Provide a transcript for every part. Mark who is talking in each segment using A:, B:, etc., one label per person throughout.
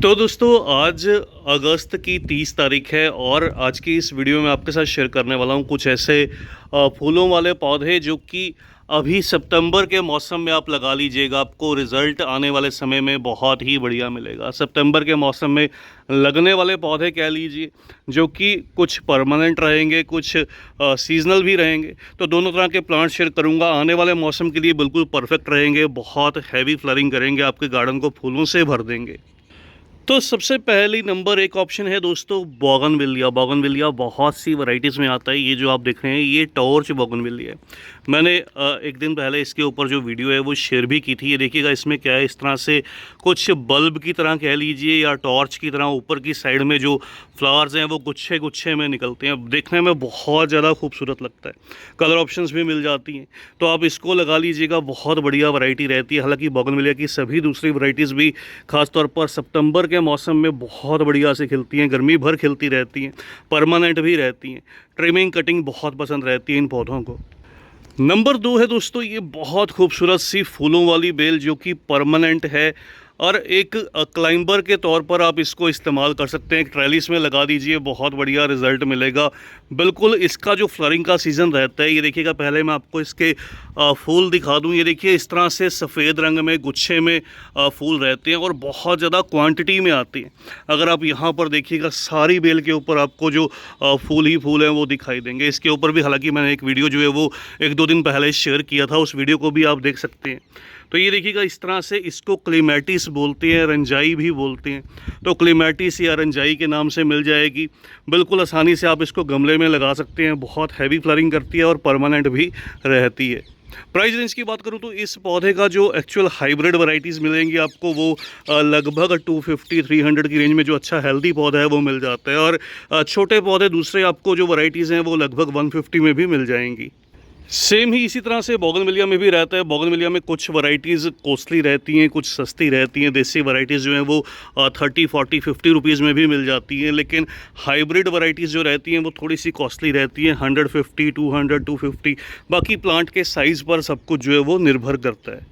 A: तो दोस्तों आज अगस्त की 30 तारीख है और आज की इस वीडियो में आपके साथ शेयर करने वाला हूँ कुछ ऐसे फूलों वाले पौधे जो कि अभी सितंबर के मौसम में आप लगा लीजिएगा। आपको रिज़ल्ट आने वाले समय में बहुत ही बढ़िया मिलेगा। सितंबर के मौसम में लगने वाले पौधे कह लीजिए जो कि कुछ परमानेंट रहेंगे, कुछ सीजनल भी रहेंगे। तो दोनों तरह के प्लांट शेयर करूँगा। आने वाले मौसम के लिए बिल्कुल परफेक्ट रहेंगे, बहुत हैवी फ्लरिंग करेंगे, आपके गार्डन को फूलों से भर देंगे। तो सबसे पहली नंबर एक ऑप्शन है दोस्तों बोगनविलिया। बोगनविलिया बहुत सी वैरायटीज़ में आता है। ये जो आप देख रहे हैं ये टॉर्च बोगनविलिया है। मैंने एक दिन पहले इसके ऊपर जो वीडियो है वो शेयर भी की थी। ये देखिएगा इसमें क्या है, इस तरह से कुछ बल्ब की तरह कह लीजिए या टॉर्च की तरह ऊपर की साइड में जो फ्लावर्स हैं वो गुच्छे गुच्छे में निकलते हैं। देखने में बहुत ज़्यादा खूबसूरत लगता है। कलर ऑप्शंस भी मिल जाती हैं, तो आप इसको लगा लीजिएगा, बहुत बढ़िया वैरायटी रहती है। हालांकि बोगनविलिया की सभी दूसरी वैरायटीज़ भी खासतौर पर सितंबर के मौसम में बहुत बढ़िया से खिलती हैं, गर्मी भर खिलती रहती हैं, परमानेंट भी रहती हैं। ट्रिमिंग कटिंग बहुत पसंद रहती है इन पौधों को। नंबर 2 है दोस्तों ये बहुत खूबसूरत सी फूलों वाली बेल जो कि परमानेंट है और एक क्लाइंबर के तौर पर आप इसको इस्तेमाल कर सकते हैं। एक ट्रेलिस में लगा दीजिए, बहुत बढ़िया रिजल्ट मिलेगा। बिल्कुल इसका जो फ्लरिंग का सीज़न रहता है, ये देखिएगा, पहले मैं आपको इसके फूल दिखा दूं। ये देखिए इस तरह से सफ़ेद रंग में गुच्छे में फूल रहते हैं और बहुत ज़्यादा क्वांटिटी में आते हैं। अगर आप यहाँ पर देखिएगा सारी बेल के ऊपर आपको जो फूल ही फूल हैं वो दिखाई देंगे। इसके ऊपर भी हालांकि मैंने एक वीडियो जो है वो 1-2 दिन पहले शेयर किया था, उस वीडियो को भी आप देख सकते हैं। तो ये देखिएगा इस तरह से इसको क्लेमैटिस बोलते हैं, रंजाई भी बोलते हैं। तो क्लेमैटिस या रंजाई के नाम से मिल जाएगी। बिल्कुल आसानी से आप इसको गमले में लगा सकते हैं। बहुत हैवी फ्लरिंग करती है और परमानेंट भी रहती है। प्राइस रेंज की बात करूं तो इस पौधे का जो एक्चुअल हाइब्रिड वैरायटीज़ मिलेंगी आपको वो लगभग 250-300 की रेंज में जो अच्छा हेल्दी पौधा है वो मिल जाता है। और छोटे पौधे दूसरे आपको जो वैरायटीज़ हैं वो लगभग 150 में भी मिल जाएंगी। सेम ही इसी तरह से बोगनविलिया में भी रहता है। बोगनविलिया में कुछ वैरायटीज़ कॉस्टली रहती हैं, कुछ सस्ती रहती हैं। देसी वैरायटीज़ जो हैं वो 30, 40, 50 रुपीज़ में भी मिल जाती हैं। लेकिन हाइब्रिड वैरायटीज़ जो रहती हैं वो थोड़ी सी कॉस्टली रहती हैं, 150, 200, 250। बाकी प्लांट के साइज़ पर सब कुछ जो है वो निर्भर करता है।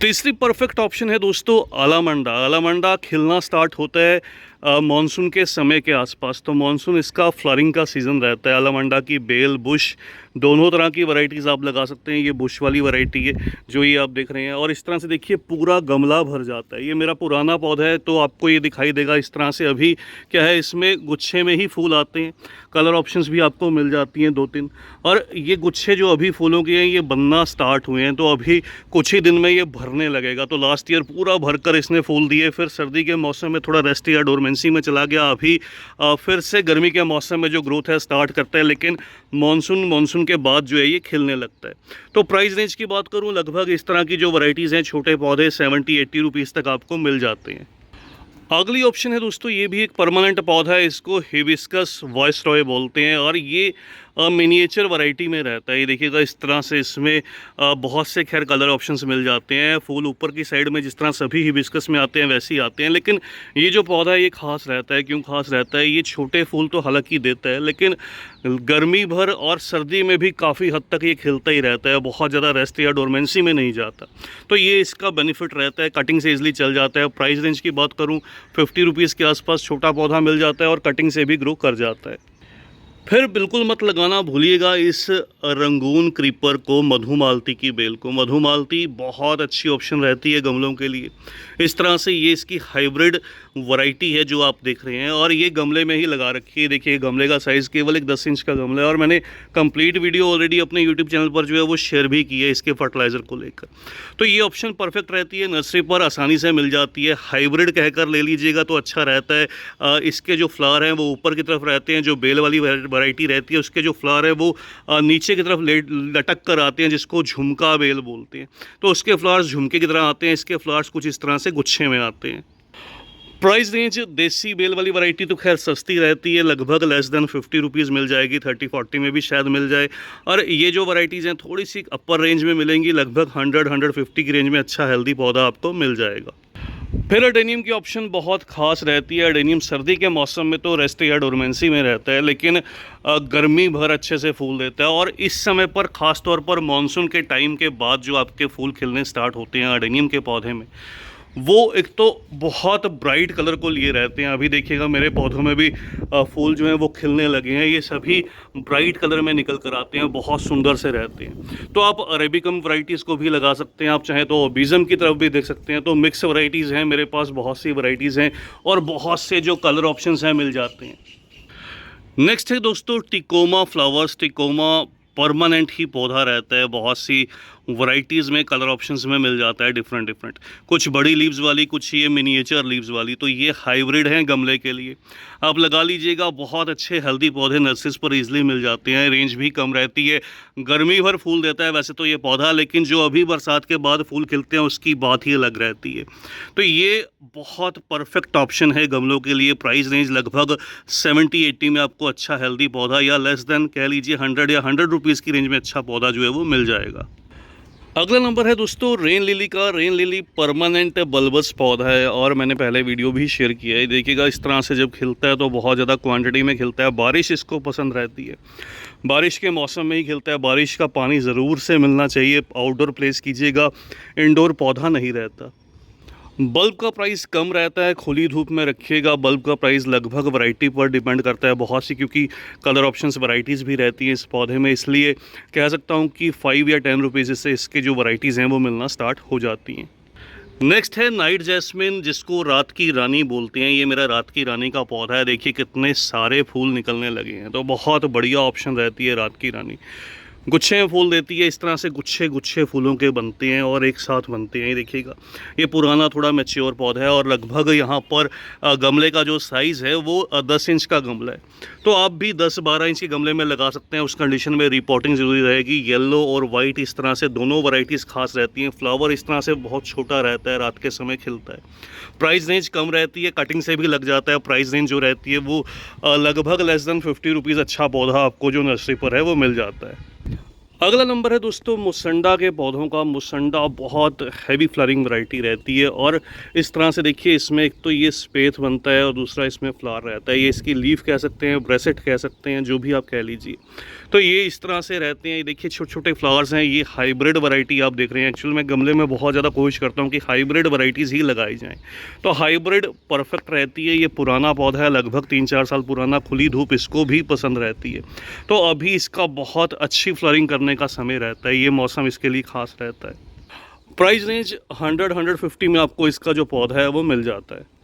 A: तीसरी परफेक्ट ऑप्शन है दोस्तों आलामंडा। आलामंडा खिलना स्टार्ट होता है मानसून के समय के आसपास। तो मानसून इसका फ्लरिंग का सीज़न रहता है। आलामंडा की बेल, बुश, दोनों तरह की वैरायटीज़ आप लगा सकते हैं। ये बुश वाली वैरायटी है जो ये आप देख रहे हैं। और इस तरह से देखिए पूरा गमला भर जाता है। ये मेरा पुराना पौधा है तो आपको ये दिखाई देगा इस तरह से। अभी क्या है, इसमें गुच्छे में ही फूल आते हैं। कलर ऑप्शंस भी आपको मिल जाती हैं 2-3। और ये गुच्छे जो अभी फूलों के हैं ये बनना स्टार्ट हुए हैं, तो अभी कुछ ही दिन में ये भरने लगेगा। तो लास्ट ईयर पूरा भरकर इसने फूल दिए, फिर सर्दी के मौसम में थोड़ा रेस्ट या डोरमेंसी में चला गया। अभी फिर से गर्मी के मौसम में जो ग्रोथ है स्टार्ट करता है, लेकिन मानसून के बाद जो है ये खिलने लगता है। तो प्राइस रेंज की बात करूं, लगभग इस तरह की जो वैरायटीज़ हैं छोटे पौधे 70-80 रुपीज़ तक आपको मिल जाते हैं। अगली ऑप्शन है दोस्तों, ये भी एक परमानेंट पौधा है। इसको हिबिस्कस वाइसरॉय बोलते हैं और ये मिनिएचर वैरायटी में रहता है। ये देखिएगा इस तरह से इसमें बहुत से खैर कलर ऑप्शंस मिल जाते हैं। फूल ऊपर की साइड में जिस तरह सभी हिबिस्कस में आते हैं वैसे ही आते हैं। लेकिन ये जो पौधा है ये खास रहता है। क्यों खास रहता है? ये छोटे फूल तो हालांकि देता है, लेकिन गर्मी भर और सर्दी में भी काफ़ी हद तक ये खिलता ही रहता है। बहुत ज़्यादा रेस्ट या डोरमेंसी में नहीं जाता। तो ये इसका बेनिफिट रहता है। कटिंग से ईजिली चल जाता है। प्राइस रेंज की बात करूँ 50 रुपीज़ के आसपास छोटा पौधा मिल जाता है और कटिंग से भी ग्रो कर जाता है। फिर बिल्कुल मत लगाना भूलिएगा इस रंगून क्रीपर को, मधुमालती की बेल को। मधुमालती बहुत अच्छी ऑप्शन रहती है गमलों के लिए। इस तरह से ये इसकी हाइब्रिड वैरायटी है जो आप देख रहे हैं और ये गमले में ही लगा रखी है। देखिए गमले का साइज़ केवल एक 10 इंच का गमला है और मैंने कंप्लीट वीडियो ऑलरेडी अपने यूट्यूब चैनल पर जो है वो शेयर भी की है इसके फर्टिलाइज़र को लेकर। तो ये ऑप्शन परफेक्ट रहती है, नर्सरी पर आसानी से मिल जाती है। हाइब्रिड कहकर ले लीजिएगा तो अच्छा रहता है। इसके जो फ्लावर हैं वो ऊपर की तरफ रहते हैं। जो बेल वाली वैरायटी रहती है उसके जो फ्लावर है वो नीचे की तरफ लटक कर आते हैं, जिसको झुमका बेल बोलते हैं। तो उसके फ्लावर्स झुमके की तरह आते हैं, इसके फ्लावर्स कुछ इस तरह से गुच्छे में आते हैं। प्राइस रेंज देसी बेल वाली वैरायटी तो खैर सस्ती रहती है, लगभग लेस देन 50 रुपीज़ मिल जाएगी, 30-40 में भी शायद मिल जाए। और ये जो वैरायटीज़ हैं थोड़ी सी अपर रेंज में मिलेंगी, लगभग 100-150 की रेंज में अच्छा हेल्दी पौधा आपको मिल जाएगा। फिर एडेनियम की ऑप्शन बहुत खास रहती है। एडेनियम सर्दी के मौसम में तो रेस्ट या डोरमेंसी में रहता है, लेकिन गर्मी भर अच्छे से फूल देता है। और इस समय पर ख़ास तौर पर मानसून के टाइम के बाद जो आपके फूल खिलने स्टार्ट होते हैं एडेनियम के पौधे में, वो एक तो बहुत ब्राइट कलर को लिए रहते हैं। अभी देखिएगा मेरे पौधों में भी फूल जो हैं वो खिलने लगे हैं, ये सभी ब्राइट कलर में निकल कर आते हैं, बहुत सुंदर से रहते हैं। तो आप अरेबिकम वैरायटीज़ को भी लगा सकते हैं, आप चाहें तो ओबिज़म की तरफ भी देख सकते हैं। तो मिक्स वैरायटीज़ हैं मेरे पास, बहुत सी वैरायटीज़ हैं और बहुत से जो कलर ऑप्शंस हैं मिल जाते हैं। नेक्स्ट है दोस्तों टिकोमा फ्लावर्स। टिकोमा परमानेंट ही पौधा रहता है, बहुत सी वैरायटीज़ में कलर ऑप्शंस में मिल जाता है डिफरेंट डिफरेंट, कुछ बड़ी लीव्स वाली, कुछ ये मिनिएचर लीव्स वाली। तो ये हाइब्रिड हैं गमले के लिए, आप लगा लीजिएगा। बहुत अच्छे हेल्दी पौधे नर्सरीज पर इजीली मिल जाते हैं, रेंज भी कम रहती है, गर्मी भर फूल देता है वैसे तो ये पौधा, लेकिन जो अभी बरसात के बाद फूल खिलते हैं उसकी बात ही अलग रहती है। तो ये बहुत परफेक्ट ऑप्शन है गमलों के लिए। प्राइस रेंज लगभग 70-80 में आपको अच्छा हेल्दी पौधा, या लेस देन कह लीजिए 100 या 100 रुपीज़ की रेंज में अच्छा पौधा जो है वो मिल जाएगा। अगला नंबर है दोस्तों रेन लिली का। रेन लिली परमानेंट बल्बस पौधा है और मैंने पहले वीडियो भी शेयर किया है। देखिएगा इस तरह से जब खिलता है तो बहुत ज़्यादा क्वांटिटी में खिलता है, बारिश इसको पसंद रहती है, बारिश के मौसम में ही खिलता है। बारिश का पानी ज़रूर से मिलना चाहिए, आउटडोर प्लेस कीजिएगा, इंडोर पौधा नहीं रहता। बल्ब का प्राइस कम रहता है, खुली धूप में रखिएगा। बल्ब का प्राइस लगभग वैरायटी पर डिपेंड करता है बहुत सी, क्योंकि कलर ऑप्शंस वैरायटीज़ भी रहती हैं इस पौधे में, इसलिए कह सकता हूँ कि 5 या 10 रुपीज़ से इसके जो वैरायटीज़ हैं वो मिलना स्टार्ट हो जाती हैं। नेक्स्ट है नाइट जैस्मिन, जिसको रात की रानी बोलते हैं। ये मेरा रात की रानी का पौधा है, देखिए कितने सारे फूल निकलने लगे हैं। तो बहुत बढ़िया ऑप्शन रहती है रात की रानी, गुच्छे में फूल देती है। इस तरह से गुच्छे गुच्छे फूलों के बनते हैं और एक साथ बनते हैं। ये देखिएगा, ये पुराना थोड़ा मैच्योर पौधा है और लगभग यहाँ पर गमले का जो साइज़ है वो 10 इंच का गमला है। तो आप भी 10-12 इंच के गमले में लगा सकते हैं, उस कंडीशन में रिपोर्टिंग ज़रूरी रहेगी। येलो और वाइट इस तरह से दोनों वैरायटीज़ खास रहती हैं। फ्लावर इस तरह से बहुत छोटा रहता है, रात के समय खिलता है। प्राइस रेंज कम रहती है, कटिंग से भी लग जाता है। प्राइस रेंज जो रहती है वो लगभग लेस देन 50 रुपीज़ अच्छा पौधा आपको जो नर्सरी पर है वो मिल जाता है। अगला नंबर है दोस्तों मुसंडा के पौधों का। मुसंडा बहुत हैवी फ्लावरिंग वैरायटी रहती है और इस तरह से देखिए, इसमें एक तो ये स्पेथ बनता है और दूसरा इसमें फ्लावर रहता है। ये इसकी लीफ कह सकते हैं, ब्रेसेट कह सकते हैं, जो भी आप कह लीजिए। तो ये इस तरह से रहते हैं। ये देखिए छोटे छोटे फ्लावर्स हैं। ये हाइब्रिड वैरायटी आप देख रहे हैं। एक्चुअल में गमले में बहुत ज़्यादा कोशिश करता हूँ कि हाइब्रिड वैरायटीज़ ही लगाई जाएँ, तो हाइब्रिड परफेक्ट रहती है। ये पुराना पौधा है, लगभग 3-4 साल पुराना, खुली धूप इसको भी पसंद रहती है। तो अभी इसका बहुत अच्छी फ्लावरिंग करने का समय रहता है, ये मौसम इसके लिए खास रहता है। प्राइस रेंज 100-150 में आपको इसका जो पौधा है वो मिल जाता है।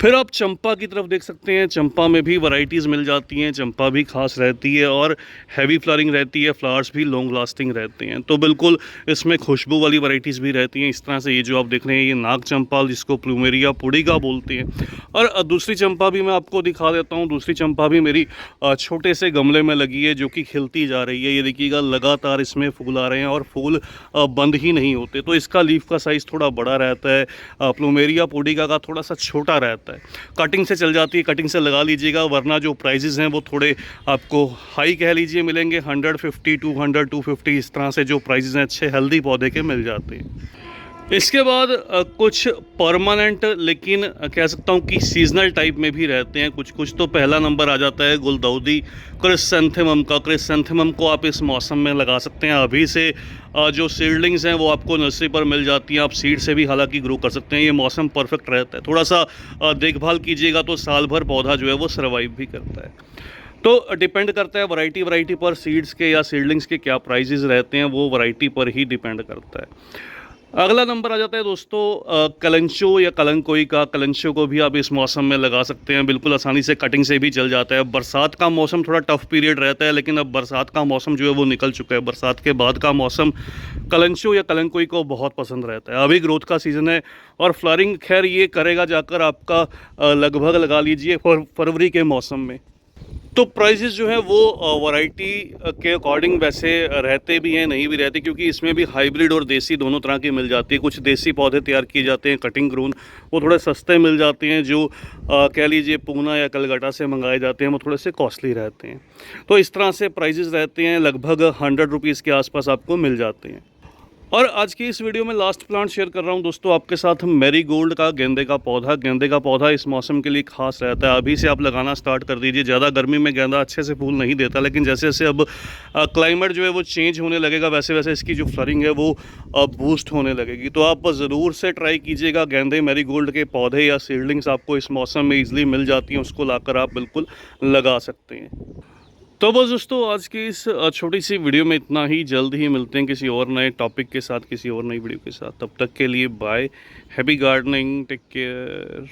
A: फिर आप चंपा की तरफ देख सकते हैं। चंपा में भी वैरायटीज़ मिल जाती हैं, चंपा भी खास रहती है और हैवी फ्लावरिंग रहती है, फ्लावर्स भी लॉन्ग लास्टिंग रहते हैं। तो बिल्कुल इसमें खुशबू वाली वैरायटीज़ भी रहती हैं। इस तरह से ये जो आप देख रहे हैं, ये नाग चंपा, जिसको प्लूमेरिया पुडिका बोलते हैं। और दूसरी चंपा भी मैं आपको दिखा देता हूँ। दूसरी चंपा भी मेरी छोटे से गमले में लगी है, जो कि खिलती जा रही है। ये देखिएगा, लगातार इसमें फूल आ रहे हैं और फूल बंद ही नहीं होते। तो इसका लीफ का साइज़ थोड़ा बड़ा रहता है, प्लूमेरिया पुडिका का थोड़ा सा छोटा रहता है। कटिंग से चल जाती है, कटिंग से लगा लीजिएगा, वरना जो प्राइजेज़ हैं वो थोड़े आपको हाई कह लीजिए मिलेंगे। 150, 200, 250 इस तरह से जो प्राइजेज़ हैं अच्छे हेल्दी पौधे के मिल जाते हैं। इसके बाद कुछ परमानेंट, लेकिन कह सकता हूँ कि सीजनल टाइप में भी रहते हैं कुछ कुछ। तो पहला नंबर आ जाता है गुलदाउदी क्रिसैंथेमम का। क्रिसैंथेमम को आप इस मौसम में लगा सकते हैं। अभी से जो सीडलिंग्स हैं वो आपको नर्सरी पर मिल जाती हैं, आप सीड से भी हालांकि ग्रो कर सकते हैं। ये मौसम परफेक्ट रहता है, थोड़ा सा देखभाल कीजिएगा तो साल भर पौधा जो है वो सर्वाइव भी करता है। तो डिपेंड करता है वैरायटी पर, सीड्स के या सीडलिंग्स के क्या प्राइजेज़ रहते हैं वो वैरायटी पर ही डिपेंड करता है। अगला नंबर आ जाता है दोस्तों कलंचो या कलंकोई का। कलंचो को भी आप इस मौसम में लगा सकते हैं, बिल्कुल आसानी से, कटिंग से भी चल जाता है। बरसात का मौसम थोड़ा टफ पीरियड रहता है, लेकिन अब बरसात का मौसम जो है वो निकल चुका है। बरसात के बाद का मौसम कलंचो या कलंकोई को बहुत पसंद रहता है। अभी ग्रोथ का सीज़न है और फ्लावरिंग खैर ये करेगा जाकर आपका लगभग लगा लीजिए फरवरी के मौसम में। तो प्राइसेस जो है वो वैरायटी के अकॉर्डिंग वैसे रहते भी हैं, नहीं भी रहते, क्योंकि इसमें भी हाइब्रिड और देसी दोनों तरह की मिल जाती है। कुछ देसी पौधे तैयार किए जाते हैं कटिंग ग्रोन, वो थोड़े सस्ते मिल जाते हैं। जो कह लीजिए पूना या कलकत्ता से मंगाए जाते हैं वो थोड़े से कॉस्टली रहते हैं। तो इस तरह से प्राइजेस रहते हैं, लगभग 100 रुपीज़ के आसपास आपको मिल जाते हैं। और आज की इस वीडियो में लास्ट प्लांट शेयर कर रहा हूं दोस्तों आपके साथ, मैरीगोल्ड का गेंदे का पौधा। गेंदे का पौधा इस मौसम के लिए खास रहता है, अभी से आप लगाना स्टार्ट कर दीजिए। ज़्यादा गर्मी में गेंदा अच्छे से फूल नहीं देता, लेकिन जैसे जैसे अब क्लाइमेट जो है वो चेंज होने लगेगा, वैसे वैसे इसकी जो फ्लरिंग है वो बूस्ट होने लगेगी। तो आप ज़रूर से ट्राई कीजिएगा। गेंदे मैरीगोल्ड के पौधे या सीडलिंग्स आपको इस मौसम में ईजिली मिल जाती हैं, उसको लाकर आप बिल्कुल लगा सकते हैं। तो बस दोस्तों आज की इस छोटी सी वीडियो में इतना ही। जल्द ही मिलते हैं किसी और नए टॉपिक के साथ, किसी और नई वीडियो के साथ। तब तक के लिए bye, happy gardening, take care.